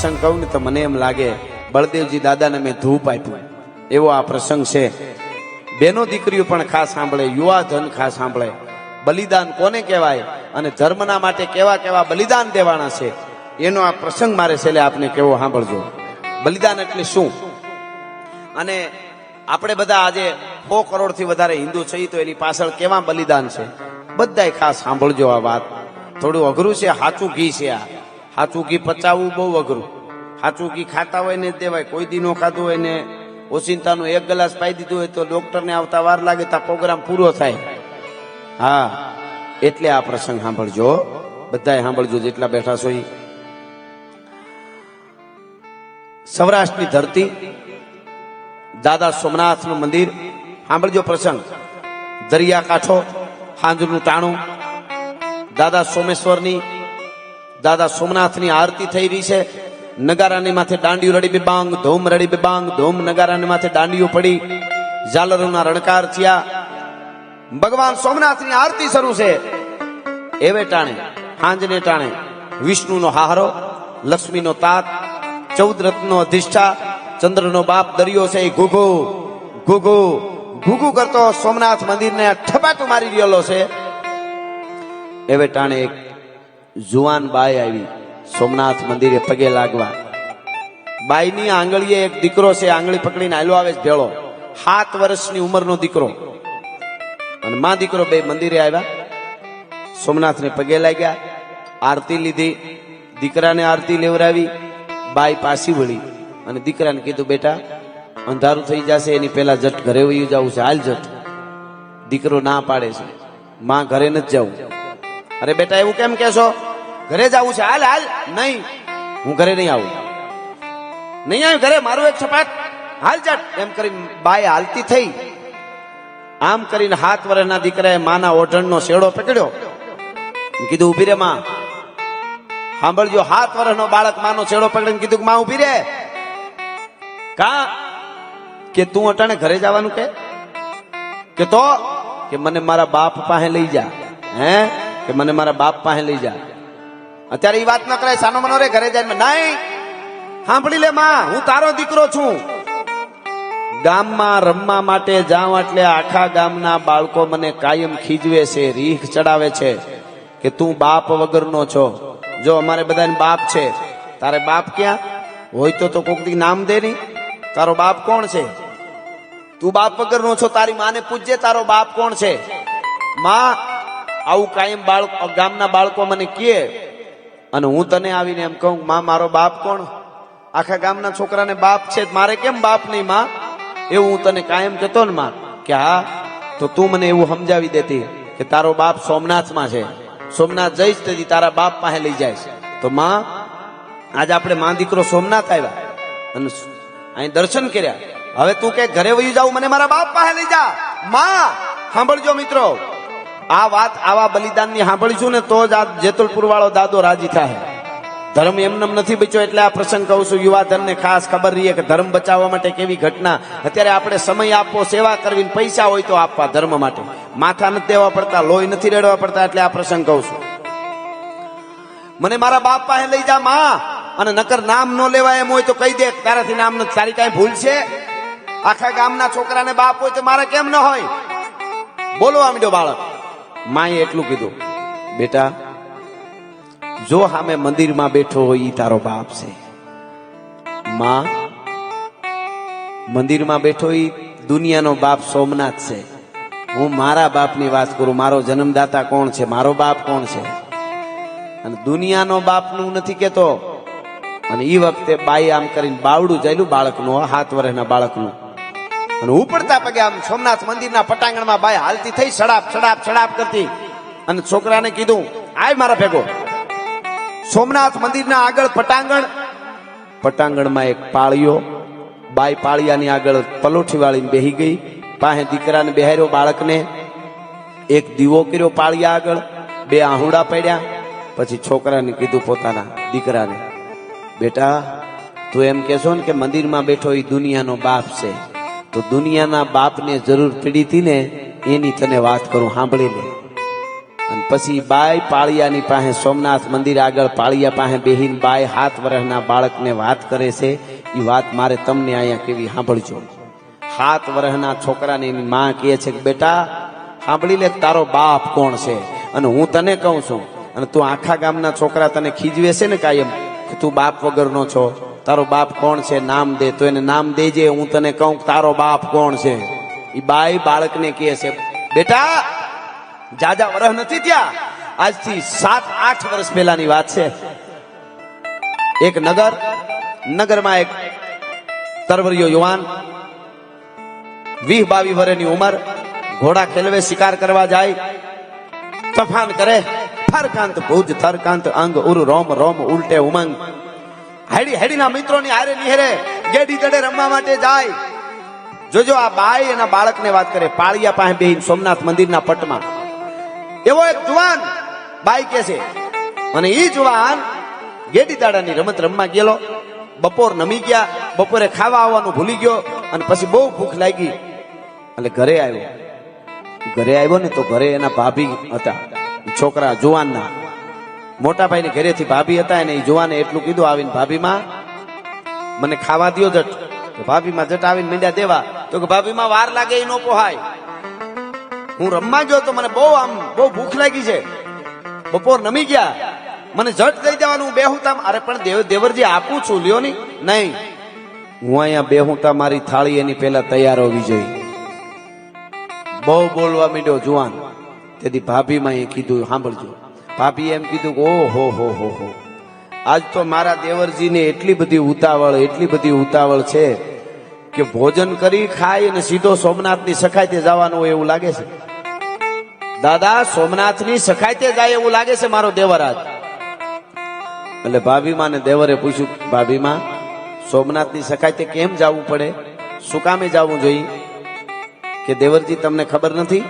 પ્રસંગ કહું ને તો મને એમ લાગે બળદેવજી દાદાને મેં ધૂપ આપ્યું એવો આ પ્રસંગ છે. બેનો દીકરીઓ પણ ખાસ સાંભળે, યુવા ધન ખાસ સાંભળે. બલિદાન કોને કહેવાય અને ધર્મના માટે કેવા કેવા બલિદાન દેવાના છે એનો આ પ્રસંગ મારે છેલ્લે આપને કેવો સાંભળજો. બલિદાન એટલે શું? અને આપણે બધા આજે 100 કરોડથી વધારે હિન્દુ છીએ તો એની પાછળ કેવા બલિદાન છે બધાય ખાસ સાંભળજો. આ વાત થોડું અઘરું છે. સાચું ઘી છે. આ સાચું ઘી પચાવવું બહુ અઘરું. સાચું ઘી ખાતા હોય ને જ દેવાય. કોઈ દી નો ખાધું હોય ને ઓચિંતાનું 1 ગ્લાસ પાઈ દીધું હોય તો ડોક્ટરને આવતા વાર લાગે તો પ્રોગ્રામ પૂરો થાય. હા, એટલે આ પ્રસંગ સાંભળજો, બધાય સાંભળજો જેટલા બેઠા છો. સૌરાષ્ટ્રની ધરતી, દાદા સોમનાથનું મંદિર. સાંભળજો પ્રસંગ. દરિયાકાંઠો, હાંજનું ટાણું, દાદા સોમેશ્વરની, દાદા સોમનાથની આરતી થઈ રહી છે. નગારાની માથે દાંડિયું રડી બેબાંગ, ધૂમ રડી બેબાંગ, ધૂમ નગારાની માથે દાંડિયું પડી, ઝાલરોના રણકાર થયા. ભગવાન સોમનાથની આરતી શરૂ છે. એવે ટાણે, હાંજને ટાણે વિષ્ણુનો હારો, લક્ષ્મીનો તાત, 14 રત્નનો અધિષ્ઠા, ચંદ્રનો બાપ દરિયો છે. ઘૂઘુ ઘૂઘુ ઘૂઘુ કરતો સોમનાથ મંદિરને ઠપાટું મારી રહેલો છે. એવે ટાણે એક જુવાન બાઈ આવી સોમનાથ મંદિરે પગે લાગવા. બાઈની આંગળીએ એક દીકરો છે, આંગળી પકડીને આયલો આવે છે ભેળો. 7 વર્ષની ઉંમરનો દીકરો અને માં દીકરો બે મંદિરે આવ્યા. સોમનાથને પગે લાગ્યા, આરતી લીધી, દીકરાને આરતી લેવરાવી. બાઈ પાછી વળી અને દીકરાને કીધું, બેટા અંધારું થઈ જશે એની પેલા જટ ઘરે વયું જવું છે, હાલ જટ. દીકરો ના પાડે છે, માં ઘરે નથી જવું. અરે બેટા એવું કેમ કેશો? ઘરે જવું છે, હાલ હાલ. નહીં, હું ઘરે નહીં આવું, નહીં આવ્યું ઘરે, મારું એક છપાટ, હાલ જટ. એમ કરી બાઈ હાલતી થઈ. આમ કરીને 7 વર્ષના દીકરાએ માના ઓઢણનો શેડો પકડ્યો, કીધું ઉભી રે માં. સાંભળજો, 7 વર્ષનો બાળક માનો છેડો પકડીને કીધું, માં ઉભી રે. કા કે તું અટાણે ઘરે જવાનું કે તો કે મને મારા બાપ પાસે લઈ જા. હે કે મને મારા બાપ પાસે લઈ જા. અત્યારે એ વાત ન કરાય, સાનો મનો રે ઘરે જાય. નહીં, સાંભળી લે માં, હું તારો દીકરો છું. ગામમાં રમવા માટે જાઉં એટલે આખા ગામના બાળકો મને કાયમ ખીજવે છે, રીખ ચડાવે છે કે તું બાપ વગરનો છો. જો અમારે બધાને બાપ છે, તારે બાપ ક્યાં હોય તો કોક દી નામ દે. નહીં, તારો બાપ કોણ છે? તું બાપ વગરનો છો, તારી માને પૂછજે તારો બાપ કોણ છે. માં આવું કાયમ ગામના બાળકો મને કહે અને હું તને આવીને એમ કહું, માં મારો બાપ કોણ? આખા ગામના છોકરાને બાપ છે, મારે કેમ બાપ નહીં માં? એવું હું તને કાયમ કહેતો ને માં કે હા, તો તું મને એવું સમજાવી દેતી કે તારો બાપ સોમનાથમાં છે, સોમનાથ જઈશ તેથી તારા બાપ પાસે લઈ જાય. તો માં આજે આપણે માં દીકરો સોમનાથ આવ્યા અને અહીં દર્શન કર્યા. હવે તું કે ઘરે વયું જાઉં, મને મારા બાપ પાસે લઈ જા. માં સાંભળજો મિત્રો, આ વાત આવા બલિદાનની સાંભળીશું ને તો જ આ જેતલપુર વાળો દાદો રાજી થાય. ધર્મ એમનેમ નથી બચ્યો. એટલે આ પ્રસંગ કહું છું, યુવાધનને ખાસ ખબર રહીએ કે ધર્મ બચાવવા માટે કેવી ઘટના. અત્યારે આપણે સમય આપવો, સેવા કરવી, પૈસા હોય તો આપવા ધર્મ માટે. માથા નથી દેવા પડતા, લોહી નથી રેડવા પડતા. એટલે આ પ્રસંગ કહું છું, મને મારા બાપ પાસે લઈ જા માં. અને નકર નામ ન લેવાય એમ હોય તો કહી દે, તારાથી નામ નથી. તારી કઈ ભૂલ છે? આખા ગામના છોકરાને બાપ હોય તો મારે કેમ ન હોય? બોલવા માંડ્યો બાળક. માએ એટલું કીધું, બેટા જો સામે મંદિરમાં બેઠો હોય ઈ તારો બાપ છે. માં મંદિરમાં બેઠો ઈ દુનિયાનો બાપ સોમનાથ છે. હું મારા બાપની વાત કરું. મારો જન્મદાતા કોણ છે, મારો બાપ કોણ છે. અને દુનિયાનો બાપનું નથી કેતો. અને ઈ વખતે બાઈ આમ કરીને બાવડું જાયલું બાળકનું, 7 વર્ષના બાળકનું, અને ઉપડતા પગે આમ સોમનાથ મંદિરના પટાંગણમાં બાઈ હાલતી થઈ, સડાપ સડાપ સડાપ કરતી. અને છોકરાને કીધું, આય મારા ભેગો. સોમનાથ મંદિરના આગળ પટાંગણમાં એક પાળીઓ. બાઈ પાળિયાની આગળ પલોઠી વાળીને બેહી ગઈ. પાસે દીકરાને બેહાર્યો, બાળકને એક દીવો કર્યો પાળિયા આગળ, 2 આહુડા પડ્યા. પછી છોકરાને કીધું પોતાના દીકરાને, બેટા તું એમ કહેશો ને કે મંદિરમાં બેઠો એ દુનિયાનો બાપ છે, તો દુનિયાના બાપને જરૂર પડી હતી ને એની તને વાત કરું, સાંભળી લે. અને પછી બાઈ પાળિયાની પાસે સોમનાથ મંદિર આગળ પાળિયા પાસે બેહીન બાઈ 7 વર્ષના બાળકને વાત કરે છે. એ વાત મારે તમને અહીંયા કેવી સાંભળજો. 7 વર્ષના છોકરાને એની માં કહે છે કે બેટા સાંભળી લે, તારો બાપ કોણ છે. અને હું તને કહું છું, અને તું આખા ગામના છોકરા તને ખીજવે છે ને કાયમ કે તું બાપ વગરનો છો, તારો બાપ કોણ છે, નામ દે. તો એને નામ દેજે, હું તને કહું તારો બાપ કોણ છે. એ બાઈ બાળકને કહે છે બેટા જાજા વર્ષ નથી ત્યાં, આજથી 7-8 વર્ષ પહેલાની વાત છે. એક નગરમાં એક તરવરિયો યુવાન 20-22 વર્ષની ઉંમર, ઘોડા ખેલવે, શિકાર કરવા જાય, તોફાન કરે. ફરકાંત ભુજ થરકાંત અંગ ઉર રોમ રોમ ઉલટે ઉમંગ. હેડીના મિત્રોની હારે નિહરે ગેડી દડે રમવા માટે જાય. જોજો આ બાઈ એના બાળકને વાત કરે. પાળિયા પાસે બેહીન સોમનાથ મંદિરના પટમાં એવો એક જુવાન બાઈ કે છે, અને એ જુવાન ગેડી દાડાની રમત રમવા ગયેલો. બપોર નમી ગયા, બપોરે ખાવા આવવાનું ભૂલી ગયો, અને પછી બહુ ભૂખ લાગી એટલે ઘરે આવ્યો ને તો ઘરે એના ભાભી હતા. છોકરા જુવાનના મોટા ભાઈને ઘરેથી ભાભી હતા, અને એ જુવાને એટલું કીધું આવીને, ભાભીમાં મને ખાવા દ્યો જટ. તો ભાભીમાં જટ આવીને મીંડ્યા દેવા. તો કે ભાભીમાં વાર લાગે એ નો પોહાય, હું રમવા ગયો તો મને બહુ ભૂખ લાગી છે, બપોર નમી ગયા, મને જટ દઈ દેવાનું, બેહુતા. અરે પણ દેવરજી આપું છું, લ્યો ની. નહીં, હું અહીંયા બેહુતા, મારી થાળી એની પહેલા તૈયાર હોવી જોઈએ. બહુ બોલવા માંડ્યો જુવાન. તેથી ભાભીમાં એ કીધું, સાંભળજો, ભાભી એમ કીધું કે ઓહો હો, આજ તો મારા દેવરજીને એટલી બધી ઉતાવળ છે કે ભોજન કરી ખાઈ અને સીધો સોમનાથની સખાઈતે જવાનું હોય એવું લાગે છે. દાદા સોમનાથની સખાઈતે જાય એવું લાગે છે મારો દેવર આજ. એટલે ભાભીમાં ને દેવરે પૂછ્યું, ભાભીમાં સોમનાથની સખાઈતે કેમ જવું પડે, શું કામે જવું જોઈએ? કે દેવરજી તમને ખબર નથી?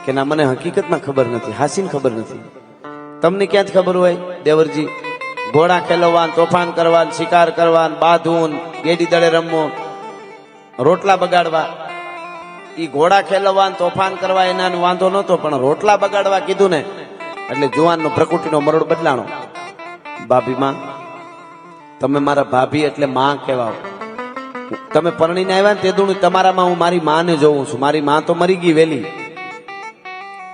કે ના, મને હકીકતમાં ખબર નથી, હાસીને ખબર નથી. તમને ક્યાંથી ખબર હોય દેવરજી? ઘોડા ખેલવાન, તોફાન કરવાન, શિકાર કરવાન, બાંધવું, ગેડી દડે રમવું, રોટલા બગાડવા. ઈ ઘોડા ખેલવાન, તોફાન કરવા એના વાંધો નતો, પણ રોટલા બગાડવા કીધું ને એટલે જુવાનનો પ્રકૃતિનો મરોડ બદલાણો. ભાભીમાં તમે મારા ભાભી એટલે માં કહેવાઓ. તમે પરણીને આવ્યા ને તે દુણું તમારામાં હું મારી માને જોઉં છું. મારી માં તો મરી ગઈ વેલી,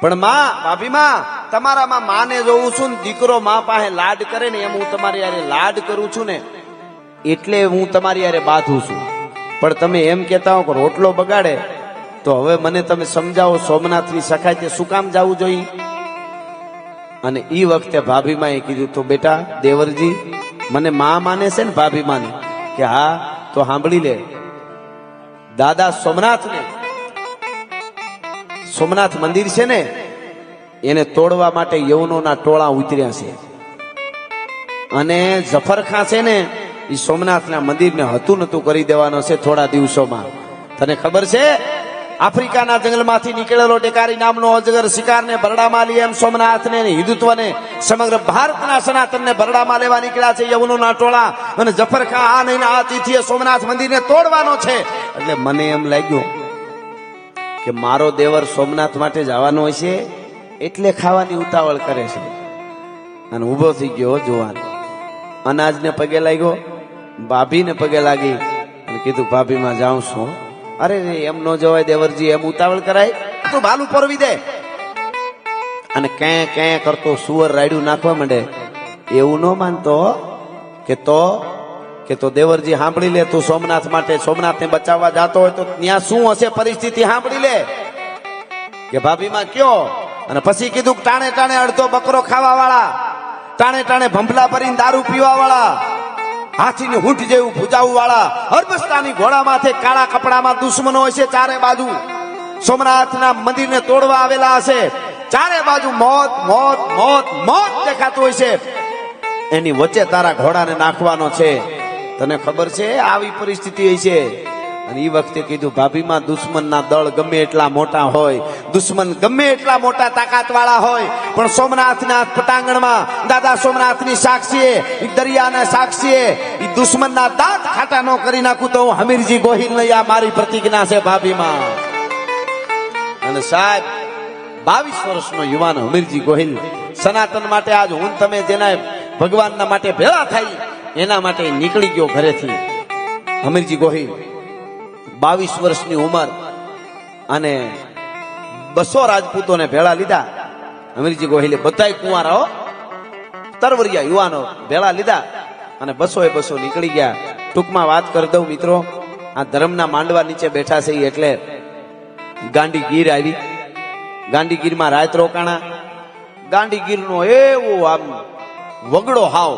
પણ માં, ભાભીમાં તમારામાં માને જોઉં છું ને. દીકરો માં પાસે લાડ કરે ને એમ હું તમારી યારે લાડ કરું છું ને, એટલે હું તમારી યારે બાંધું છું. પણ તમે એમ કહેતા હો કે રોટલો બગાડે, તો હવે મને તમે સમજાવો, સોમનાથની સખાઈતે શું કામ જવું જોઈએ? અને ઈ વખતે ભાભીમાં એ કીધું, તો બેટા દેવરજી મને માં માને છે ને ભાભી માને? કે હા. તો સાંભળી લે, દાદા સોમનાથ મંદિર છે ને, એને તોડવા માટે યવનોના ટોળા ઉતર્યા છે. અને જફરખાં છે ને, એ સોમનાથના મંદિરને હતું નતું કરી દેવાનો છે થોડા દિવસોમાં. તને ખબર છે? આફ્રિકાના જંગલમાંથી નીકળેલો ટેકારી નામનો અજગર શિકારને ભરડામાં લે એમ સોમનાથને, હિન્દુત્વને, સમગ્ર ભારતના સનાતનને ભરડામાં લેવા નીકળ્યા છે યવનોના ટોળા. અને જફરખાં આ નહીં આ તિથિએ સોમનાથ મંદિરને તોડવાનો છે. એટલે મને એમ લાગ્યું કે મારો દેવર સોમનાથ માટે જવાનો હોય છે, એટલે ખાવાની ઉતાવળ કરે છે. અને ઊભો થઈ ગયો જુવાન, અનાજને પગે લાગ્યો, ભાભીને પગે લાગી અને કીધું, ભાભીમાં જાઉં છું. અરે એમ ન જવાય દેવરજી, એમ ઉતાવળ કરાય? તું ભાલું પરવી દે. અને ક્યાં કરતો સુવર રાયડું નાખવા માંડે. એવું ન માનતો કે તો દેવરજી સાંભળી લે, તું સોમનાથ માટે, સોમનાથને બચાવવા જાતો હોય તો ત્યાં શું હશે પરિસ્થિતિ સાંભળી લે. કે ભાભીમાં કયો? અને પછી કીધું, ટાણે અડધો બકરો ખાવા વાળા, ટાણે ભંભલા ભરીને દારૂ પીવા વાળા, હાથીની હૂંઠ જેવું ભૂજાવું વાળા, અરબસ્તાની ઘોડા માથે કાળા કપડામાં દુશ્મનો હશે ચારે બાજુ. સોમનાથના મંદિરને તોડવા આવેલા હશે. ચારે બાજુ મોત દેખાતું હોય છે. એની વચ્ચે તારા ઘોડાને નાખવાનો છે. તને ખબર છે આવી પરિસ્થિતિ હોય છે? અને એ વખતે કીધું, ભાભીમાં દુશ્મનના દળ ગમે એટલા મોટા હોય, દુશ્મન ગમે એટલા મોટા તાકાત વાળા હોય, પણ સોમનાથના પટાંગણમાં દાદા સોમનાથની સાક્ષીએ, દરિયાના સાક્ષીએ એ દુશ્મનના દાંત ખાટા ન કરી નાખું તો હું હમીરજી ગોહિલ નહીં. આ મારી પ્રતિજ્ઞા છે ભાભીમાં. અને સાહેબ 22 વર્ષનો યુવાન હમીરજી ગોહિલ સનાતન માટે આજ હું તમે જેના ભગવાનના માટે ભેળા થાય એના માટે નીકળી ગયો ઘરેથી. હમીરજી ગોહિલ 22 વર્ષની ઉંમર અને 200 રાજપૂતોને ભેળા લીધા. હમીરજી ગોહિલે બધાય કુંવારાઓ તરવરિયા યુવાનો ભેળા લીધા અને 200 નીકળી ગયા. ટૂંકમાં વાત કરી દઉં મિત્રો, આ ધર્મના માંડવા નીચે બેઠા છે એટલે ગાંડી ગીર આવી. ગાંડી ગીરમાં રાત રોકાણા. ગાંડી ગીરનો એવો આમ વગડો હાવ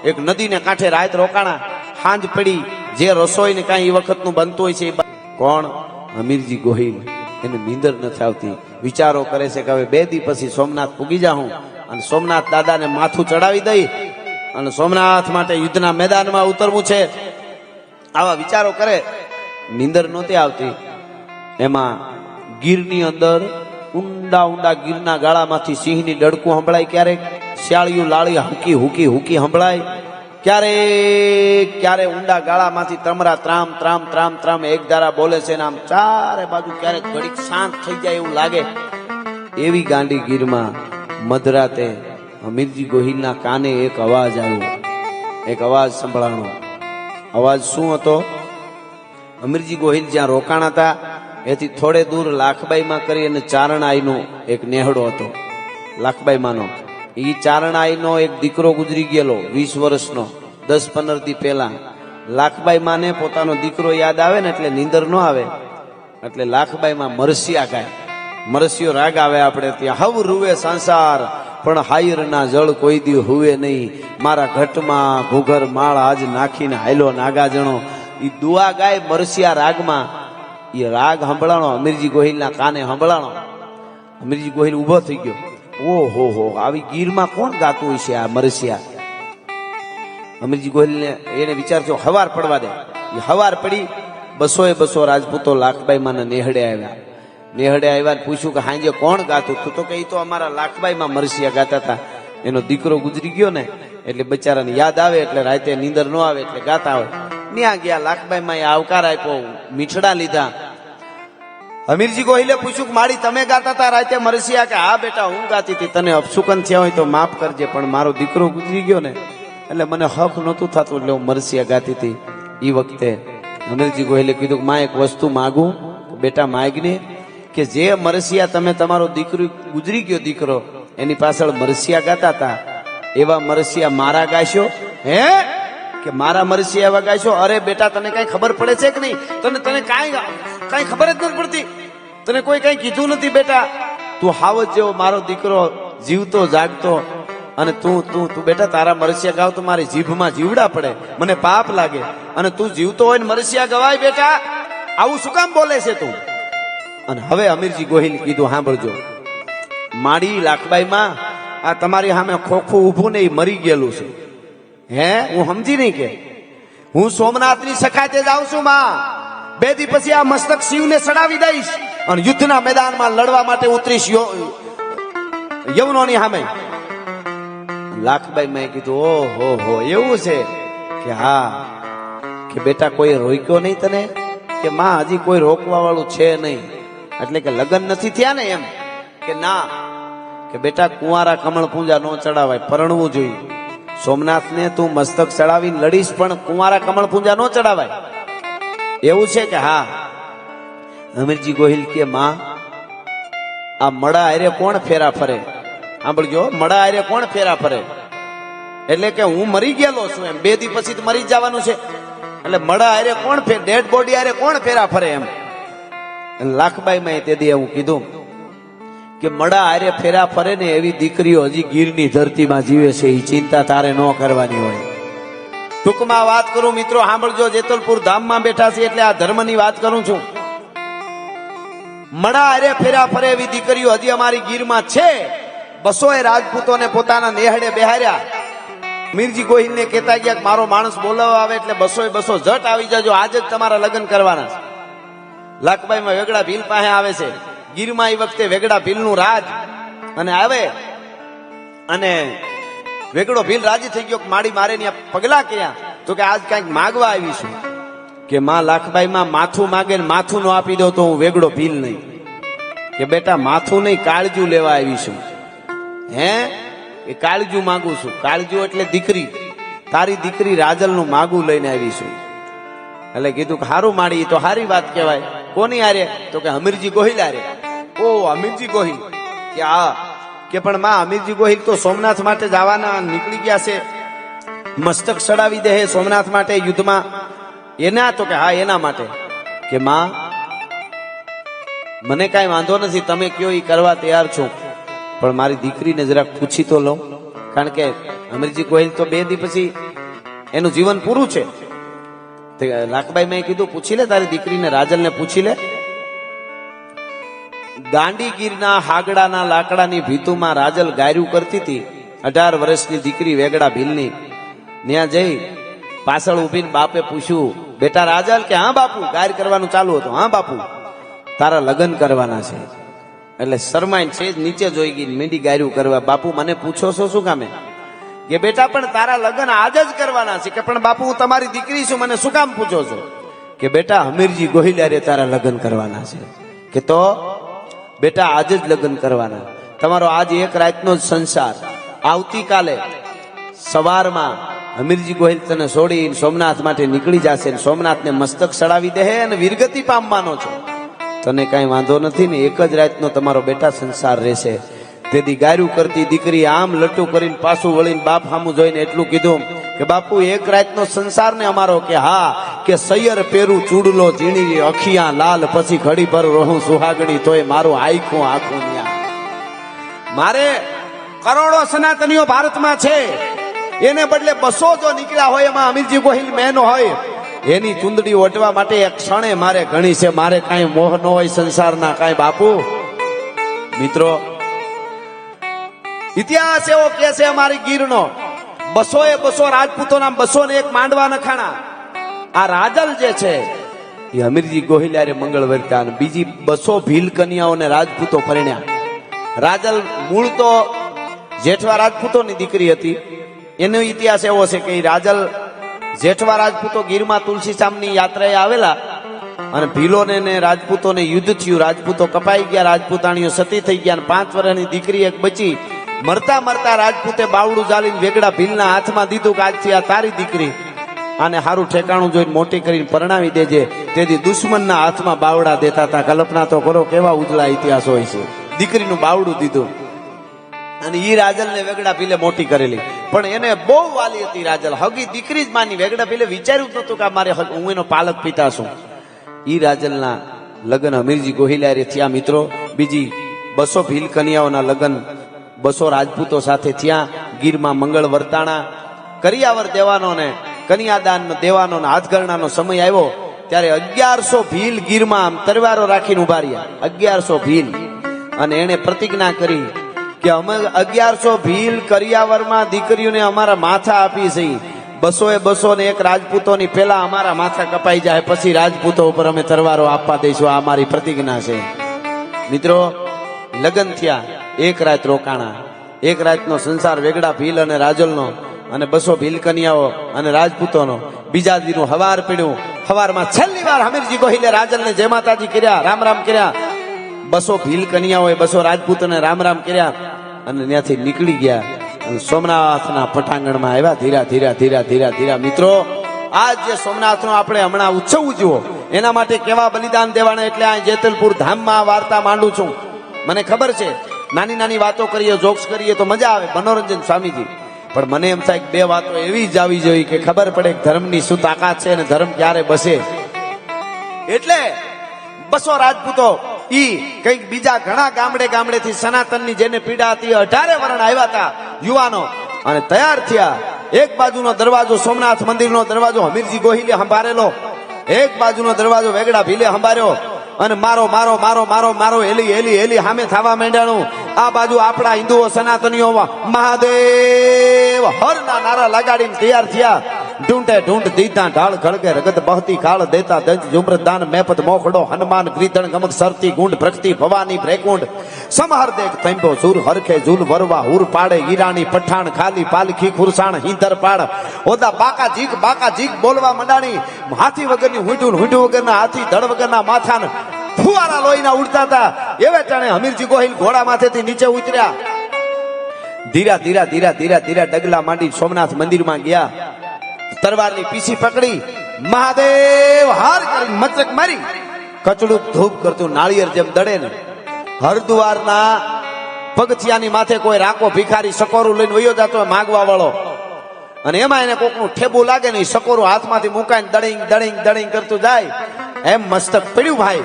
એક નદીને કાંઠે રાત રોકાણા. સાંજ પડી, જે રસોઈ ને કાંઈ એ વખતનું બનતું હોય છે કોણ? હમીરજી ગોહિલ. એને નીંદર નથી આવતી. વિચારો કરે છે કે હવે 2 દી પછી સોમનાથ પૂગી જાઉં અને સોમનાથ દાદાને માથું ચડાવી દઈ અને સોમનાથ માટે યુદ્ધના મેદાનમાં ઉતરવું છે. આવા વિચારો કરે. નીંદર નહોતી આવતી. એમાં ગીરની અંદર ઊંડા ગીરના ગાળામાંથી સિંહની ડડકું સંભળાય, ક્યારેક શિયાળિયું લાળી હુકી હુકી સંભળાય, ક્યારે ઊંડા ગાળામાંથી તમરા ત્રામ ત્રામ ત્રામ ત્રામ એક ધારા બોલે છે. આમ ચારે બાજુ ક્યારેક ઘડીક શાંત થઈ જાય એવું લાગે. એવી ગાંડી ગીરમાં મધરાતે હમીરજી ગોહિલના કાને એક અવાજ આવ્યો. એક અવાજ સંભળાણો. અવાજ શું હતો? હમીરજી ગોહિલ જ્યાં રોકાણા હતા એથી થોડે દૂર લાખબાઈમાં કરી અને ચારણાઈનો એક નેહડો હતો. લાખબાઈમાંનો એ ચારણાઈનો એક દીકરો ગુજરી ગયેલો 20 વર્ષનો 10-15 દી પહેલા. લાખબાઈમાંને પોતાનો દીકરો યાદ આવે ને એટલે નીંદર ન આવે એટલે લાખબાઈમાં મરસિયા ગાય. મરસિયો રાગ આવે આપણે ત્યાં. હવ રૂવે સંસાર પણ હાયરના જળ કોઈ દી હુવે નહીં, મારા ઘટમાં ઘૂઘર માળ આજ નાખીને હાયલો નાગાજણો. એ દુઆ ગાય મરસિયા રાગમાં. એ રાગ સંભળાણો હમીરજી ગોહિલના કાને સંભળાણો. હમીરજી ગોહિલ ઉભો થઈ ગયો. ઓહો, આવી ગીરમાં કોણ ગાતું હોય છે આ મરસિયા? હમીરજી ગોહિલને એને વિચાર થયો હવાર પડવા દે. એ હવાર પડી. 200 રાજપૂતો લાખબાઈમાં નેહડે આવ્યા. નેહડે આવ્યા પૂછ્યું કે હાંજે કોણ ગાતું? તું તો કે એ તો અમારા લાખબાઈમાં મરસિયા ગાતા હતા. એનો દીકરો ગુજરી ગયો ને એટલે બચારાને યાદ આવે એટલે રાતે નીંદર ન આવે એટલે ગાતા હોય. ત્યાં ગયા લાખબાઈમાં એ આવકાર આપ્યો, મીઠડા લીધા. હમીરજી ગોહિલે પૂછ્યું કે માડી તમે ગાતા હતા રાતે મરસિયા? કે હા બેટા હું ગાતી હતી, તને અપશુકન થયા હોય તો માફ કરજે, પણ મારો દીકરો ગુજરી ગયો ને એટલે મને હક નહોતું થતું એટલે હું મરસિયા ગાતી હતી. એ વખતે હમીરજી ગોહિલે કીધું કે માં એક વસ્તુ માગું? બેટા માગને. કે જે મરસિયા તમે તમારો દીકરો ગુજરી ગયો દીકરો એની પાછળ મરસિયા ગાતા હતા એવા મરસિયા મારા ગાશો? હે કે મારા મરસિયા એવા ગાશો? અરે બેટા તને કઈ ખબર પડે છે કે નહીં? તને કઈ ખબર જ નથી પડતી. તને કોઈ કઈ કીધું નથી બેટા. તું હાવજ જેવો મારો દીકરો જીવતો જાગતો અને તું બેટા તારા મરસિયા ગાવ તો મારી જીભમાં જીવડા પડે, મને પાપ લાગે. અને તું જીવતો હોય ને મરસિયા ગવાય બેટા, આવું શું કામ બોલે છે તું? અને હવે હમીરજી ગોહિલ કીધું સાંભળજો માડી લાખબાઈમાં આ તમારી સામે ખોખું ઊભું ને મરી ગયેલું છે. હે હું સમજી નહીં કે હું સોમનાથની સખાતે જાઉં છું માં. 2 દી પછી આ મસ્તક શિવને ચડાવી દઈશ અને યુદ્ધના મેદાનમાં લડવા માટે ઉતરીશ યવનોની સામે. લાખબાઈ મેં કીધું ઓહો એવું છે? કે હા. કે બેટા કોઈ રોક્યો નહીં તને? કે માં હજી કોઈ રોકવા વાળું છે નહીં. એટલે કે લગ્ન નથી થયા ને એમ? કે ના. કે બેટા કુંવારા કમળ પૂંજા ન ચડાવાય, પરણવું જોઈએ. સોમનાથને તું મસ્તક ચડાવીને લડીશ પણ કુંવારા કમળ પૂંજા ન ચડાવાય. એવું છે? કે હા. હમીરજી ગોહિલ કે માં આ મડા હારે કોણ ફેરા ફરે? સાંભળજો, મડા હારે કોણ ફેરા ફરે? એટલે કે હું મરી ગયેલો છું એમ, 2 દી પછી મરી જવાનું છે એટલે મડા હારે કોણ ડેડ બોડી હારે કોણ ફેરા ફરે એમ? લાખબાઈમાં તે દી એવું કીધું કે મડા હારે ફેરા ફરે ને એવી દીકરીઓ હજી ગીરની ધરતીમાં જીવે છે, એ ચિંતા તારે ન કરવાની હોય. ટૂંકમાં વાત કરું મિત્રો, સાંભળજો, જેતલપુર ધામમાં બેઠા છે એટલે આ ધર્મની વાત કરું છું. મડા હારે ફેરા ફરે એવી દીકરીઓ હજી અમારી ગીરમાં છે. 200 રાજપૂતોને પોતાના નેહડે બેહાર્યા. હમીરજી ગોહિલને કહેતા ગયા મારો માણસ બોલાવવા આવે એટલે 200 ઝટ આવી જજો, આજે જ તમારા લગ્ન કરવાના છે. લાખબાઈમાં વેગડા ભીલ પાસે આવે છે. ગીરમાં એ વખતે વેગડા ભીલનું રાજ અને આવે અને વેગડો ભીલ રાજી થઈ ગયો કે માડી મારે ત્યાં પગલા ક્યાં? તો કે આજ કઈક માગવા આવીશું. કે માં લાખબાઈમાં માથું માગે ને માથું નો આપી દો તો હું વેગડો ભીલ નહીં. કે બેટા માથું નહીં કાળજું લેવા આવી છું. હે એ કાળજું માંગુ છું. કાળજું એટલે દીકરી, તારી દીકરી રાજલનું માગું લઈને આવી છું. એટલે કીધું કે હારું માડી, એ તો હારી વાત કહેવાય. કોની હારે? તો કે હમીરજી ગોહિલ હારે. ઓ હમીરજી ગોહિલ કે હા, કે પણ માં હમીરજી ગોહિલ તો સોમનાથ માટે જવાના નીકળી ગયા છે, મસ્તક ચડાવી દે સોમનાથ માટે યુદ્ધમાં, એના? તો કે હા એના માટે. કે માં મને કાંઈ વાંધો નથી, તમે કયો એ કરવા તૈયાર છું, પણ મારી દીકરીને જરાક પૂછી તો લઉં, કારણ કે અમીરજી ગોહિલ તો 2 દી પછી એનું જીવન પૂરું છે. લાખબાઈ મેં કીધું પૂછી લે તારી દીકરીને, રાજલને પૂછી લે. ગાંડીગીરના હાગડાના લાકડાની ભીતુમાં રાજલ ગાયરું કરતી હતી. 18 વર્ષની દીકરી વેગડા ભીલની. ત્યાં જઈ પાછળ ઉભીને બાપે પૂછ્યું, બેટા રાજલ? કે હા બાપુ. ગાયર કરવાનું ચાલુ હતું. હા બાપુ, તારા લગ્ન કરવાના છે. એટલે શરમાઈને છે નીચે જોઈ ગઈ, મીંડી ગાયરું કરવા. બાપુ મને પૂછો છો શું કામે? કે બેટા પણ તારા લગ્ન આજ જ કરવાના છે. કે પણ બાપુ હું તમારી દીકરી છું, મને શું કામ પૂછો છો? કે બેટા હમીરજી ગોહિલારે તારા લગ્ન કરવાના છે. કે તો બેટા આજ જ લગ્ન કરવાના. તમારો આજ એક રાતનો જ સંસાર. આવતીકાલે સવારમાં હમીરજી ગોહિલ તને છોડી સોમનાથ માટે નીકળી જશે. સોમનાથને મસ્તક ચડાવી દે અને વીરગતિ પામવાનો છે. તને કઈ વાંધો નથી ને, એક જ રાતનો તમારો બેટા સંસાર રહેશે. તેથી ગાયરું કરતી દીકરી આમ લટ્ટુ કરીને પાછું વળીને બાપ સામું જોઈને એટલું કીધું કે બાપુ એક રાતનો સંસાર ને અમારો? કે હા. કે સૈયર પેરું ચૂડલો ઝીણી અખિયા લાલ, પછી ઘડી ભર રહું સુહાગણી, તોય મારું આખું આખું ન્યા. મારે કરોડો સનાતનીઓ ભારતમાં છે, એને બદલે 200 જો નીકળ્યા હોય એમાં અમીરજી ગોહિલ મેન હોય. એની ચુંદડી ઓટવા માટે એક ક્ષણે મારે ઘણી છે. મારે કાંઈ મોહ ન હોય સંસારના કાંઈ બાપુ. મિત્રો ઇતિહાસ એવો કે છે અમારી ગીરનો, 200 રાજપૂતોના 201 માંડવા નખાણા. આ રાજલ જે છે એ હમીરજી ગોહિલારે મંગળ વર્તા, બીજી 200 ભીલ કન્યાઓને રાજપૂતો પરણ્યા. રાજલ મૂળ તો જેઠવા રાજપૂતોની દીકરી હતી. એનો ઇતિહાસ એવો છે કે રાજલ જેઠવા રાજપૂતો ગીરમાં તુલસીશામની યાત્રાએ આવેલા અને ભીલોને ને રાજપૂતોને યુદ્ધ થયું. રાજપૂતો કપાઈ ગયા, રાજપૂતાણીઓ સતી થઈ ગયા. 5 વર્ષની દીકરી એક બચી. મરતા મરતા રાજપૂતે બાવડું જાલીને વેગડા ભીલના હાથમાં દીધું કે આજથી આ તારી દીકરી, આને સારું ઠેકાણું જોઈને મોટી કરીને પરણાવી દેજે. તેથી દુશ્મનના હાથમાં બાવડા દેતા હતા. કલ્પના તો કરો કેવા ઉજળા ઇતિહાસ હોય છે. દીકરીનું બાવડું દીધું અને ઈ રાજલને વેગડા ભીલે મોટી કરેલી. પણ એને બહુ વાલી હતી રાજલ, હગી દીકરી જ માની. વેગડા ભીલે વિચાર્યું નતું કે મારે હું એનો પાલક પિતા છું. ઈ રાજલના લગ્ન હમીરજી ગોહિલારે થયા. મિત્રો બીજી 200 ભીલ કન્યાઓના લગ્ન 200 રાજપૂતો સાથે થયા. ગીરમાં મંગળ વર્તાણા. કરિયાવર દેવાનો ને કન્યાદાન દેવાનો ને હાથગરણાનો સમય આવ્યો ત્યારે 1100 ભીલ ગીરમાં તરવારો રાખીને ઉભા રહ્યા. 1100 ભીલ. અને એને પ્રતિજ્ઞા કરી કે અમે 1100 ભીલ કરિયાવરમાં દીકરીઓને અમારા માથા આપી છે. 200 ને 1 રાજપૂતોની પેલા અમારા માથા કપાઈ જાય, પછી રાજપૂતો ઉપર અમે તરવારો આપવા દઈશું. આ અમારી પ્રતિજ્ઞા છે. મિત્રો લગ્ન થયા, એક રાત રોકાણા. એક રાતનો સંસાર વેગડા ભીલ અને રાજલનો અને 200 ભીલ કન્યાઓ અને રાજપૂતોનો. બીજા દીનું હવાર પડ્યું. હવારમાં છેલ્લી વાર હમીરજી ગોહિલે રાજલને જય માતાજી કર્યા, રામ રામ કર્યા. 200 ભીલ કન્યાઓએ 200 રાજપૂતોને રામ રામ કર્યા અને ત્યાંથી નીકળી ગયા અને સોમનાથના પટાંગણમાં આવ્યા. ધીરા ધીરા ધીરા ધીરા ધીરા. મિત્રો આજ જે સોમનાથનો આપણે હમણાં ઉત્સવ ઉજવો, એના માટે કેવા બલિદાન દેવાના, એટલે આ જેતલપુર ધામમાં વાર્તા માંડું છું. મને ખબર છે નાની નાની વાતો કરીએ, જોક્સ કરીએ તો મજા આવે, મનોરંજન સ્વામીજી. પણ મને એમ થાય કે 2 વાતો એવી જ આવી જોઈએ કે ખબર પડે કે ધર્મની શું તાકાત છે અને ધર્મ ક્યારે બસે. એટલે 200 રાજપૂતો ઈ કઈક બીજા ઘણા ગામડેથી સનાતનની જેને પીડા હતી 18 વરણ આવ્યા હતા યુવાનો અને તૈયાર થયા. એક બાજુનો દરવાજો સોમનાથ મંદિરનો દરવાજો હમીરજી ગોહિલે સંભાળેલો, એક બાજુનો દરવાજો વેગડા ભીલે સંભાળ્યો અને મારો મારો મારો મારો મારો હેલી હેલી હેલી સામે થવા માંડ્યાનું. આ બાજુ આપણા હિન્દુઓ સનાતનીઓ મહાદેવ હરના નારા લગાડીને તૈયાર થયા. ઢૂંઢે ઢૂંઢ દીધા ઢાળ ખળગે રગત બહતી કાળ દેતા દંજ જુમર દાન મેપત મોખડો હનુમાન ગ્રીધણ ગમક સરતી ગુંડ પ્રગતિ ભવાની ભ્રેકુંડ સમહર દેખ તંબો સુર હરખે ઝૂલ વરવા હુર પાડે ઈરાણી પઠાણ ખાલી પાલખી ખુરસાણ હિંદર પાડ ઓદા બાકા જીક બોલવા મંડાણી. હાથી વગરની હુંઢું વગરના હાથી ધડ વગરના માથાન ફુવારા લોહીના ઉડતા હતા એવે ટાણે હમીરજી ગોહિલ ઘોડા માથેથી નીચે ઉતર્યા. ધીરા ધીરા ધીરા ધીરા ધીરા ડગલા માંડી સોમનાથ મંદિરમાં ગયા. તરવારની પીછી પકડી મહાદેવ હાર કરી મચક મારી કચડું ધૂપ કરતું નાળિયેર જેમ દડે ને હરદ્વારના પગથિયાની માથે કોઈ રાકો ભિખારી સકોરું લઈને વયો જતો હોય માગવા વાળો, અને એમાં એને કોકનું ઠેબું લાગે ને સકોરું હાથમાંથી મુકાઈને દડિંગ દડિંગ દડિંગ કરતું જાય એમ મસ્તક પડ્યું ભાઈ.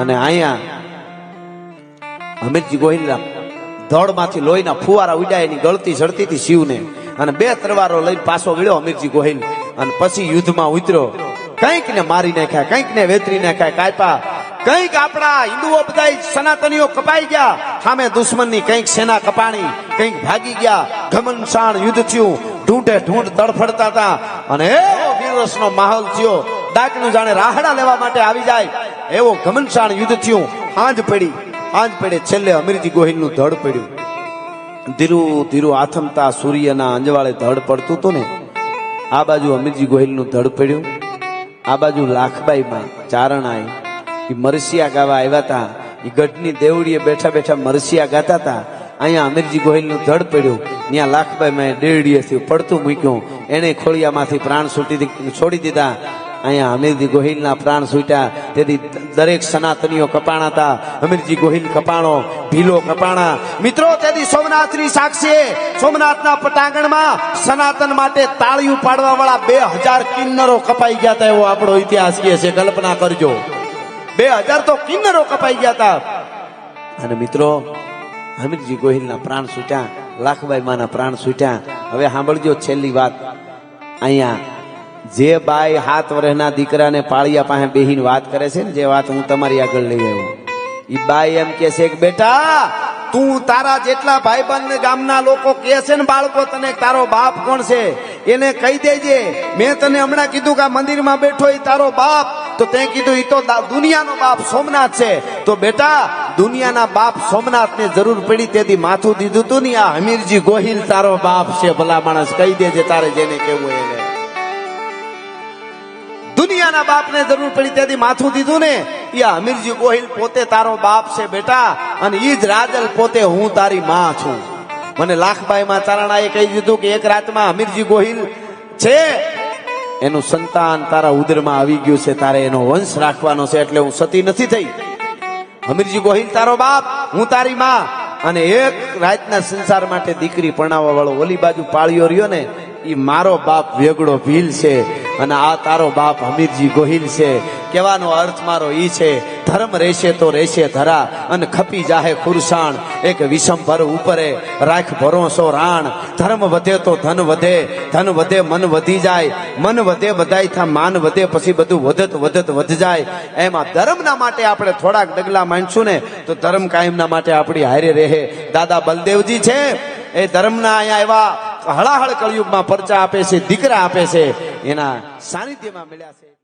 અને અહીંયા હમીરજી ગોહિલના ધડમાંથી લોહીના ફુવારા ઉડ્યા, એની ગળતી ઝડતી હતી શિવને, અને 2 તલવારો લઈને પાછો વળ્યો હમીરજી ગોહિલ. અને પછી યુદ્ધમાં ઉતર્યો. કંઈક ને મારી નાખ્યા, કંઈક ને વેતરી નાખ્યા, કાપ્યા. કંઈક આપણા હિન્દુઓ બધા સનાતનીઓ કપાઈ ગયા, સામે દુશ્મનની કંઈક સેના કપાણી, કંઈક ભાગી ગયા. ઘમનસાણ યુદ્ધ થયું, ઢૂંઢે ઢૂંઢ તડફડતા હતા, અને એવો વીરરસનો માહોલ થયો, ડાકનું જાણે રાહડા લેવા માટે આવી જાય એવો ઘમનસાણ યુદ્ધ થયું. હાંજ પડે છેલ્લે હમીરજી ગોહિલનું ધડ પડ્યું. ધીરું ધીરું આથમતા સૂર્યના અંજવાળે ધડ પડતું હતું ને, આ બાજુ હમીરજી ગોહિલનું ધડ પડ્યું, આ બાજુ લાખબાઈમાં ચારણાએ મરસિયા ગાવા આવ્યા હતા. એ ગઢની દેવડીએ બેઠા બેઠા મરસિયા ગાતા હતા. અહીંયા હમીરજી ગોહિલનું ધડ પડ્યું. ત્યાં લાખબાઈમાં દેવડીએથી પડતું મૂક્યું, એને ખોળિયામાંથી પ્રાણ છોડી દીધા. અહીંયા હમીરજી ગોહિલના પ્રાણ છૂટ્યા. તેથી દરેક સનાતનીઓ કપાણા હતા. હમીરજી ગોહિલ કપાણો, ભીલો કપાણા. મિત્રો, તેથી સોમનાથની સાક્ષીએ સોમનાથના પટાંગણમાં સનાતન માટે તાળીયું પાડવા વાળા 2000 કિન્નરો કપાઈ ગયા હતા એવો આપણો ઇતિહાસ કહે છે. કલ્પના કરજો, 2000 તો કિન્નરો કપાઈ ગયા હતા. અને મિત્રો, હમીરજી ગોહિલના પ્રાણ છૂટ્યા, લાખબાઈ માના પ્રાણ છૂટ્યા. હવે સાંભળજો છેલ્લી વાત. અહીંયા જે બાઈ 7 વર્ષના દીકરાને પાળિયા પાસે બેહીને વાત કરે છે ને, જે વાત હું તમારી આગળ લઈ આવ્યો, એ બાઈ એમ કે છે કે બેટા, તું તારા જેટલા ભાઈબંધ ગામના લોકો કે છે ને બાળકો તને તારો બાપ કોણ છે એને કહી દેજે. મેં તને હમણાં કીધું કે આ મંદિરમાં બેઠો એ તારો બાપ, તો તે કીધું એ તો દુનિયાનો બાપ સોમનાથ છે. તો બેટા, દુનિયાના બાપ સોમનાથને જરૂર પડી તેથી માથું દીધું તું ને, આ હમીરજી ગોહિલ તારો બાપ છે. ભલા માણસ કહી દેજે તારે જેને કેવું એને. દુનિયાના બાપને જરૂર પડી તેથી માથું દીધું ને, એ હમીરજી ગોહિલ પોતે તારો બાપ છે બેટા, અને ઈ જ રાજલ પોતે હું તારી માં છું. મને લાખબાઈમાં ચારણાએ કહી દીધું કે એક રાતમાં હમીરજી ગોહિલ છે એનું સંતાન તારા ઉદરમાં આવી ગયું છે, તારે એનો વંશ રાખવાનો છે, એટલે હું સતી નથી થઈ. હમીરજી ગોહિલ તારો બાપ, હું તારી માં. અને એક રાતના સંસાર માટે દીકરી પરણાવવા વાળો ઓલી બાજુ પાળ્યો રહ્યો ને, એ મારો બાપ વેગડો ભીલ છે, અને આ તારો બાપ હમીરજી ગોહિલ છે. કહેવાનો અર્થ મારો ઈ છે, ધર્મ રહેશે તો રહેશે ધરા, અને ખપી જાહે ખુરસાણ. એક વિષમ ભર ઉપરે રાખ ભરોસો રાણ. ધર્મ વધે તો ધન વધે, ધન વધે મન વધી જાય, મન વધે બધાય થા માન વધે, પછી બધું વધત વધત વધ જાય. એમાં ધર્મના માટે આપણે થોડાક ડગલા માંડશું ને તો ધર્મ કાયમના માટે આપણી હારે રહે. દાદા બલદેવજી છે એ ધર્મના અહીંયા એવા હળાહળ કળિયુગમાં પરચા આપે છે, દીકરા આપે છે, એના સાનિધ્યમાં મળ્યા છે.